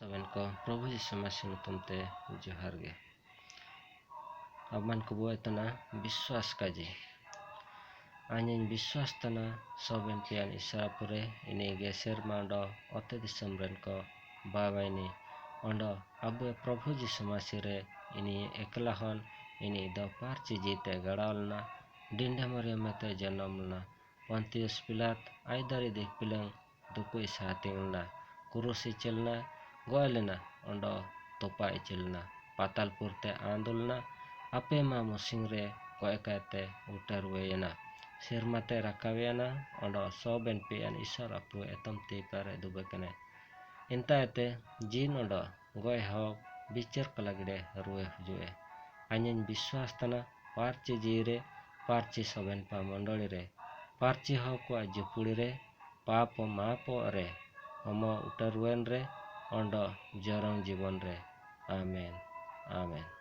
Saben ko Prabhu Yishu Masih nyutum te johar ge. Aban ko buat tana biswas kaji. Anyin biswas tana soben pian isra pure ini geser mando ote disembren ko baba ini ondo abu Prabhu Yishu Masih re ini ekelahon ini do parci jite gadalna dinda mariamate janamna Pontius Pilat aidari dik pilang duku isatingna kurusi celna goalena ondo topa icilna patal purte andulna ape ma musingre ko ekate utarweyana sirmate rakawiana ondo soben pian isara pu etom tikare dubekane inta ete jin ondo goy hok bicer kalagide ruwe hujue anyin biswas tana parci jire parci soben pa mondolire parci hokwa jupulire papo mapo re omo utarwen re ondo jorong jibon re amen amen.